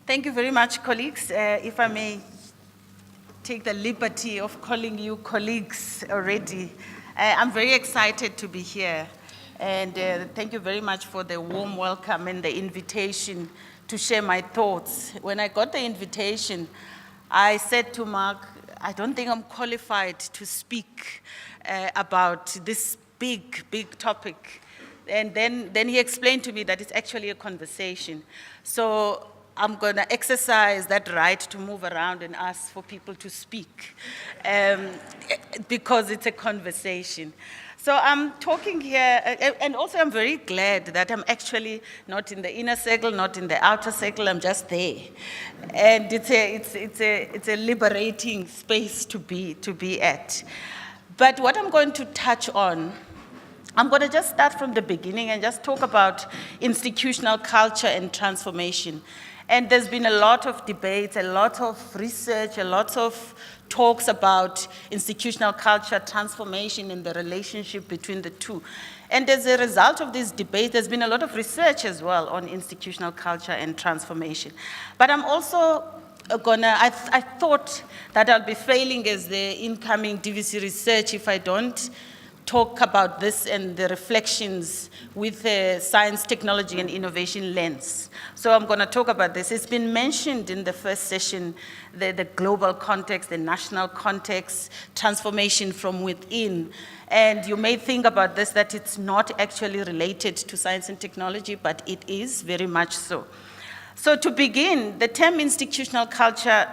Thank you very much, colleagues. If I may take the liberty of calling you colleagues already, I'm very excited to be here. And thank you very much for the warm welcome and the invitation to share my thoughts. When I got the invitation, I said to Mark, I don't think I'm qualified to speak about this big topic. And then he explained to me that it's actually a conversation. So I'm going to exercise that right to move around and ask for people to speak because it's a conversation. So I'm talking here, and also I'm very glad that I'm actually not in the inner circle, not in the outer circle, I'm just there. And it's a liberating space to be at. But what I'm going to touch on, I'm going to just start from the beginning and just talk about institutional culture and transformation. And there's been a lot of debates, a lot of research, a lot of talks about institutional culture, transformation, and the relationship between the two. And as a result of this debate, there's been a lot of research as well on institutional culture and transformation. But I'm also I thought that I'll be failing as the incoming DVC research if I don't talk about this and the reflections with a science, technology, and innovation lens. So I'm going to talk about this. It's been mentioned in the first session, the global context, the national context, transformation from within. And you may think about this, that it's not actually related to science and technology, but it is very much so. So to begin, the term institutional culture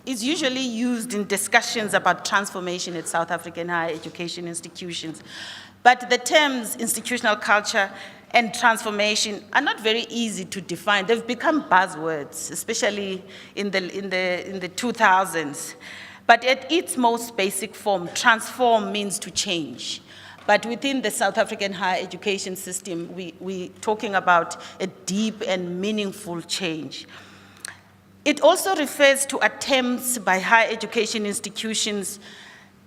is usually used in discussions about transformation at South African higher education institutions. But the terms institutional culture and transformation are not very easy to define. They've become buzzwords, especially in the 2000s. But at its most basic form, transform means to change. But within the South African higher education system, we're talking about a deep and meaningful change. It also refers to attempts by higher education institutions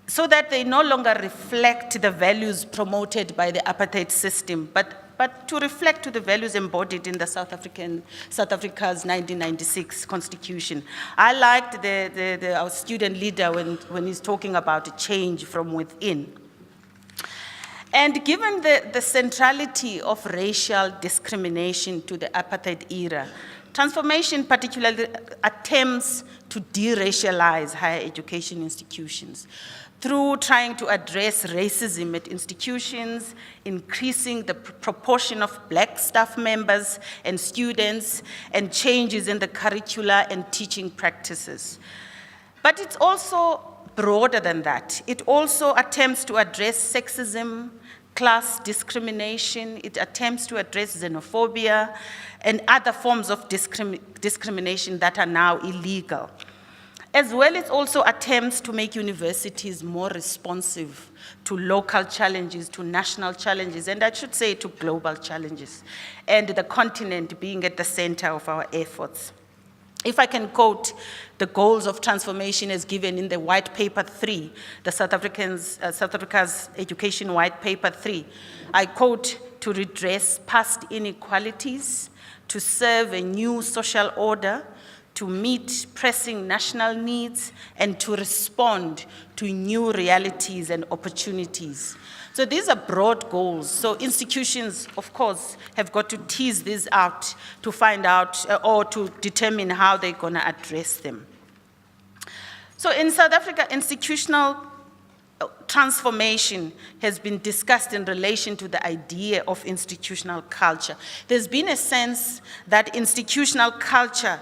so that they no longer reflect the values promoted by the apartheid system, but to reflect to the values embodied in the South Africa's 1996 constitution. I liked our student leader when he's talking about a change from within. And given the centrality of racial discrimination to the apartheid era, transformation particularly attempts to de-racialize higher education institutions through trying to address racism at institutions, increasing the proportion of Black staff members and students, and changes in the curricula and teaching practices. But it's also broader than that. It also attempts to address sexism, class discrimination, it attempts to address xenophobia and other forms of discrimination that are now illegal. As well, it also attempts to make universities more responsive to local challenges, to national challenges, and I should say to global challenges, and the continent being at the center of our efforts. If I can quote the goals of transformation as given in the White Paper 3, the South Africa's Education White Paper 3, I quote, to redress past inequalities, to serve a new social order, to meet pressing national needs, and to respond to new realities and opportunities. So these are broad goals. So institutions, of course, have got to tease these out to find out or to determine how they're going to address them. So in South Africa, institutional transformation has been discussed in relation to the idea of institutional culture. There's been a sense that institutional culture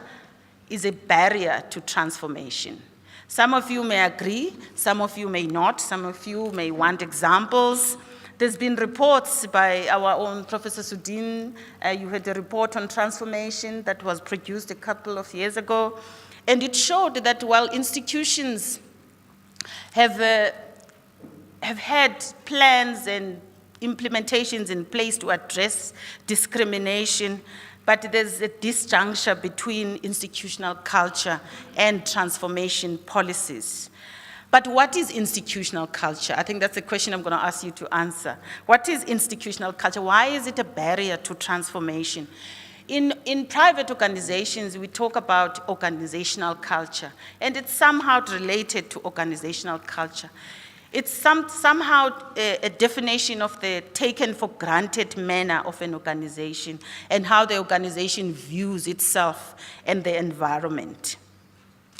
is a barrier to transformation. Some of you may agree, some of you may not, some of you may want examples. There's been reports by our own Professor Sudin. You had a report on transformation that was produced a couple of years ago, and it showed that while institutions have had plans and implementations in place to address discrimination, but there's a disjuncture between institutional culture and transformation policies. But what is institutional culture? I think that's a question I'm going to ask you to answer. What is institutional culture? Why is it a barrier to transformation? In private organizations, we talk about organizational culture, and it's somehow related to organizational culture. It's somehow a definition of the taken for granted manner of an organization and how the organization views itself and the environment.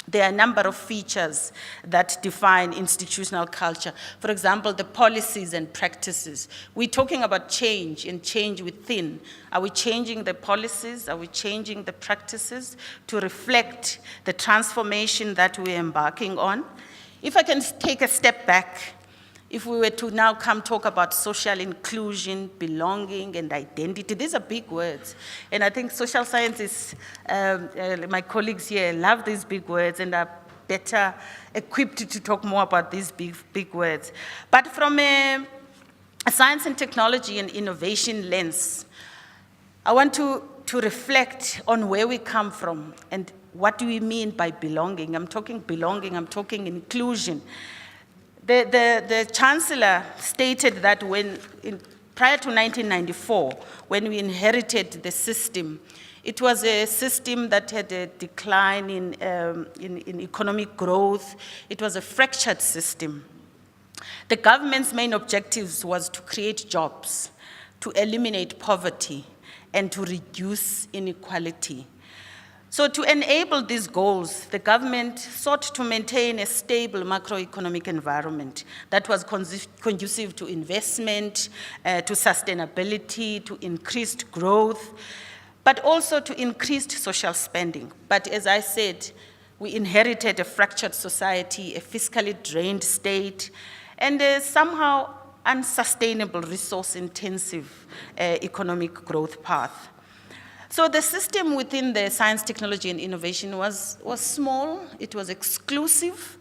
There are a number of features that define institutional culture. For example, the policies and practices. We're talking about change and change within. Are we changing the policies? Are we changing the practices to reflect the transformation that we're embarking on? If I can take a step back, if we were to now come talk about social inclusion, belonging, and identity, these are big words. And I think social scientists, my colleagues here, love these big words and are better equipped to talk more about these big words. But from a science and technology and innovation lens, I want to reflect on where we come from and what do we mean by belonging. I'm talking belonging, I'm talking inclusion. The Chancellor stated that prior to 1994, when we inherited the system, it was a system that had a decline in economic growth. It was a fractured system. The government's main objectives was to create jobs, to eliminate poverty, and to reduce inequality. So to enable these goals, the government sought to maintain a stable macroeconomic environment that was conducive to investment, to sustainability, to increased growth, but also to increased social spending. But as I said, we inherited a fractured society, a fiscally drained state, and a somehow unsustainable, resource-intensive economic growth path. So the system within the science, technology, and innovation was small, it was exclusive,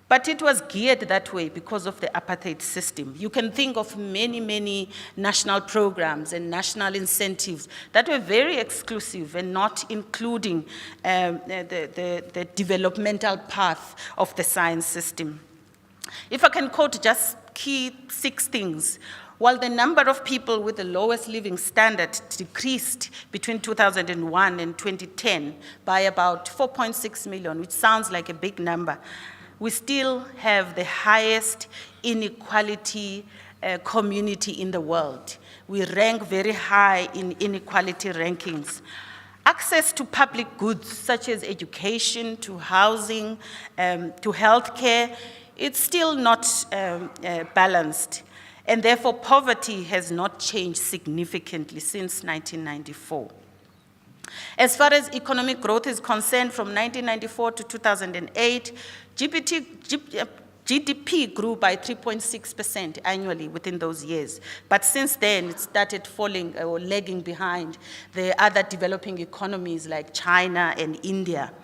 but it was geared that way because of the apartheid system. You can think of many, many national programs and national incentives that were very exclusive and not including the developmental path of the science system. If I can quote just key 6 things. While the number of people with the lowest living standard decreased between 2001 and 2010 by about 4.6 million, which sounds like a big number, we still have the highest inequality community in the world. We rank very high in inequality rankings. Access to public goods such as education, to housing, to healthcare, it's still not balanced. And therefore, poverty has not changed significantly since 1994. As far as economic growth is concerned, from 1994 to 2008, GDP grew by 3.6% annually within those years. But since then, it started falling or lagging behind the other developing economies like China and India.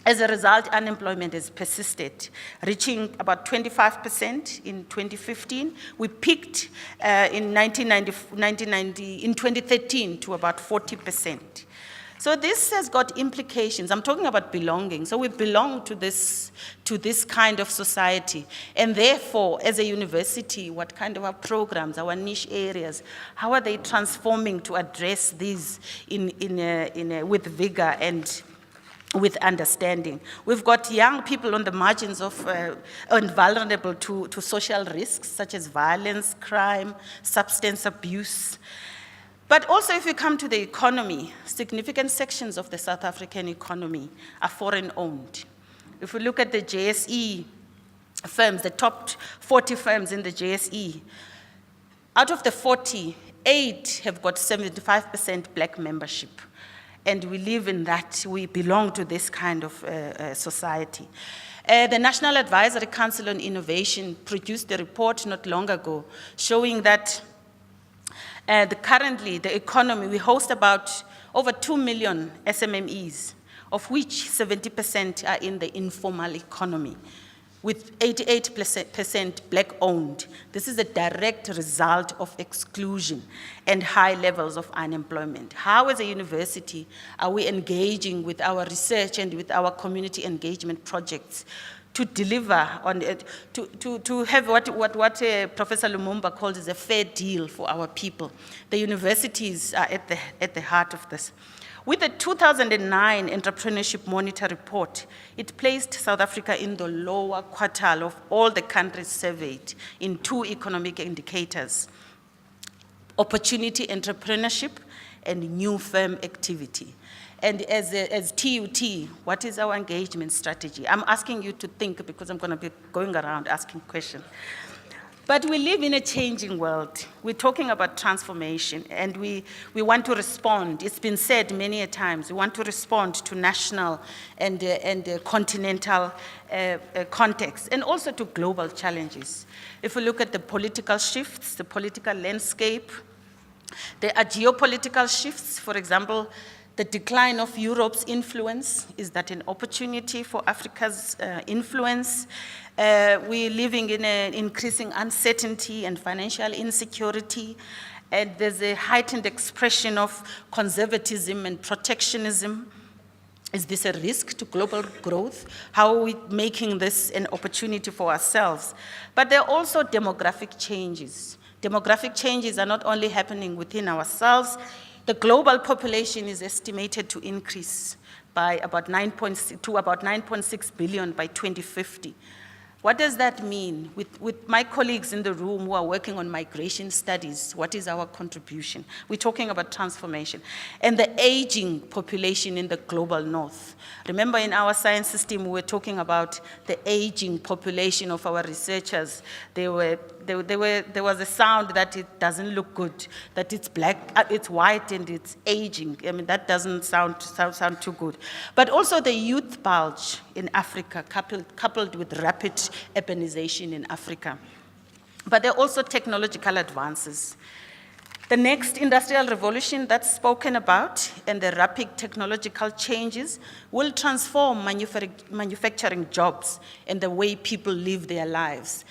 As a result, unemployment has persisted, reaching about 25% in 2015. We peaked in 2013 to about 40%. So this has got implications. I'm talking about belonging. So we belong to this kind of society. And therefore, as a university, what kind of our programs, our niche areas, how are they transforming to address these with vigor and with understanding? We've got young people on the margins of and vulnerable to social risks such as violence, crime, substance abuse. But also if you come to the economy, significant sections of the South African economy are foreign owned. If we look at the JSE firms, the top 40 firms in the JSE, out of the 40, 8 have got 75% black membership. And we live in that, we belong to this kind of society. The National Advisory Council on Innovation produced a report not long ago showing that currently the economy, we host about over 2 million SMMEs, of which 70% are in the informal economy, with 88% black-owned. This is a direct result of exclusion and high levels of unemployment. How, as a university, are we engaging with our research and with our community engagement projects to deliver on it, to have what Professor Lumumba calls a fair deal for our people. The universities are at the heart of this. With the 2009 Entrepreneurship Monitor report, it placed South Africa in the lower quartile of all the countries surveyed in 2 economic indicators: opportunity entrepreneurship and new firm activity. And as TUT, what is our engagement strategy? I'm asking you to think, because I'm going to be going around asking questions. But we live in a changing world. We're talking about transformation, and we want to respond. It's been said many a times, we want to respond to national and continental context, and also to global challenges. If we look at the political shifts, the political landscape, there are geopolitical shifts. For example, the decline of Europe's influence. Is that an opportunity for Africa's influence? We're living in an increasing uncertainty and financial insecurity, and there's a heightened expression of conservatism and protectionism. Is this a risk to global growth? How are we making this an opportunity for ourselves? But there are also demographic changes. Demographic changes are not only happening within ourselves. The global population is estimated to increase by about 9.6 billion by 2050. What does that mean? With my colleagues in the room who are working on migration studies, what is our contribution? We're talking about transformation. And the aging population in the global north. Remember, in our science system, we were talking about the aging population of our researchers. There was a sound that it doesn't look good, that it's black, it's white, and it's aging. I mean, that doesn't sound too good. But also the youth bulge in Africa, coupled with rapid urbanization in Africa. But there are also technological advances. The next industrial revolution that's spoken about and the rapid technological changes will transform manufacturing jobs and the way people live their lives.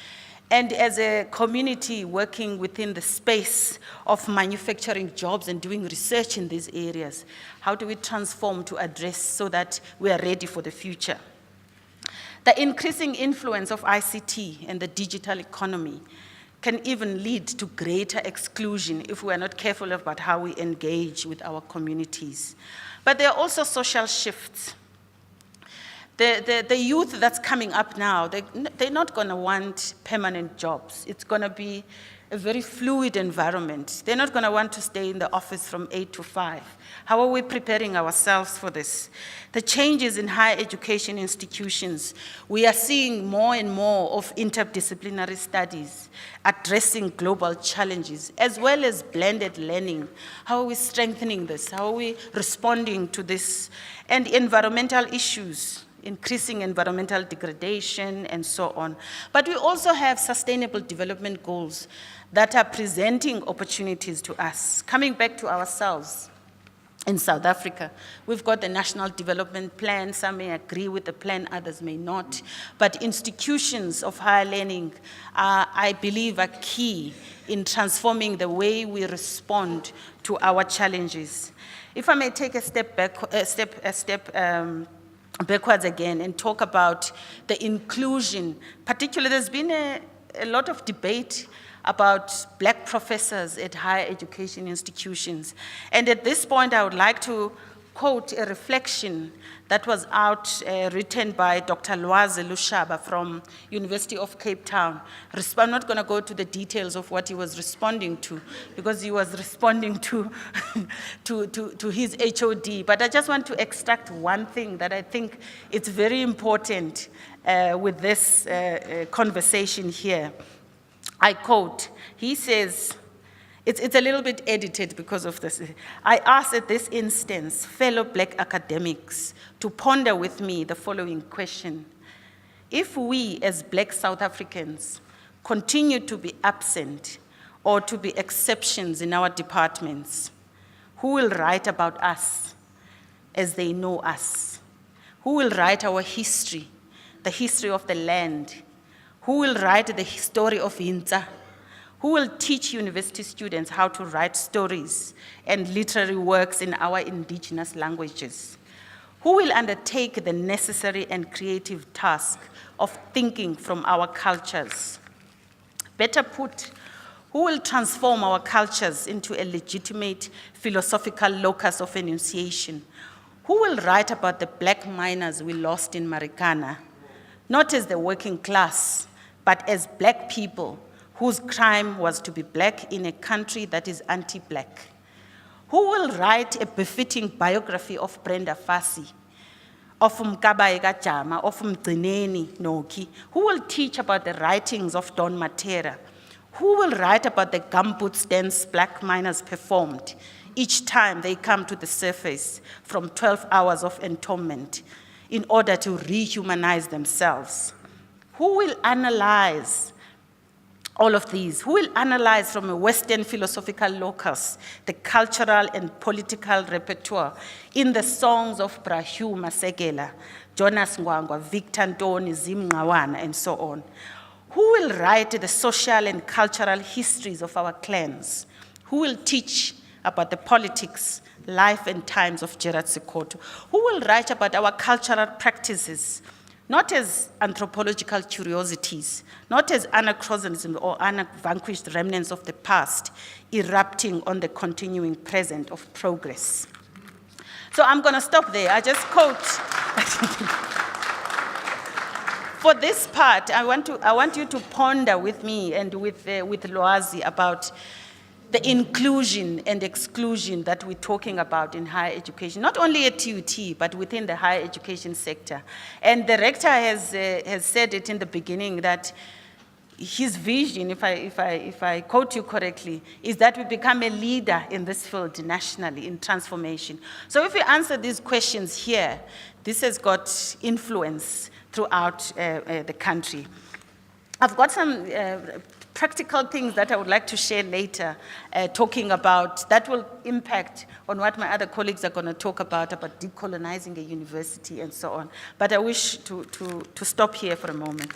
And as a community working within the space of manufacturing jobs and doing research in these areas, how do we transform to address so that we are ready for the future? The increasing influence of ICT and the digital economy can even lead to greater exclusion if we are not careful about how we engage with our communities. But there are also social shifts. The youth that's coming up now, they're not going to want permanent jobs. It's going to be a very fluid environment. They're not going to want to stay in the office from 8 to 5. How are we preparing ourselves for this? The changes in higher education institutions, we are seeing more and more of interdisciplinary studies addressing global challenges, as well as blended learning. How are we strengthening this? How are we responding to this? And environmental issues, increasing environmental degradation, and so on. But we also have sustainable development goals that are presenting opportunities to us. Coming back to ourselves, in South Africa, we've got the National Development Plan. Some may agree with the plan, others may not. But institutions of higher learning, I believe, are key in transforming the way we respond to our challenges. If I may take a step back, backwards again and talk about the inclusion. Particularly, there's been a lot of debate about black professors at higher education institutions. And at this point, I would like to quote a reflection that was written by Dr. Lwazi Lushaba from University of Cape Town. I'm not going to go to the details of what he was responding to, because he was responding to his HOD. But I just want to extract one thing that I think it's very important with this conversation here. I quote, he says, it's a little bit edited because of this. I ask at this instance fellow black academics to ponder with me the following question. If we as black South Africans continue to be absent or to be exceptions in our departments, who will write about us as they know us? Who will write our history, the history of the land? Who will write the story of Inza? Who will teach university students how to write stories and literary works in our indigenous languages? Who will undertake the necessary and creative task of thinking from our cultures? Better put, who will transform our cultures into a legitimate philosophical locus of enunciation? Who will write about the black miners we lost in Marikana, not as the working class, but as black people whose crime was to be black in a country that is anti-black? Who will write a befitting biography of Brenda Fassie, of Mkabayi Jama, of Mgcineni Noki? Who will teach about the writings of Don Matera? Who will write about the gumboots dance black miners performed each time they come to the surface from 12 hours of entombment in order to rehumanize themselves? Who will analyze all of these? Who will analyze from a Western philosophical locus the cultural and political repertoire in the songs of Brahu Masekela, Jonas Ngwangwa, Victor Ntoni, Zim Ngqawana, and so on? Who will write the social and cultural histories of our clans? Who will teach about the politics, life, and times of Gerard Sekoto? Who will write about our cultural practices, not as anthropological curiosities, not as anachronisms or vanquished remnants of the past, erupting on the continuing present of progress? So I'm going to stop there. I just quote. For this part, I want you to ponder with me and with Loazi about the inclusion and exclusion that we're talking about in higher education, not only at TUT, but within the higher education sector. And the rector has said it in the beginning that his vision, if I quote you correctly, is that we become a leader in this field nationally in transformation. So if we answer these questions here, this has got influence throughout the country. I've got some practical things that I would like to share later, talking about, that will impact on what my other colleagues are going to talk about decolonizing a university and so on. But I wish to stop here for a moment.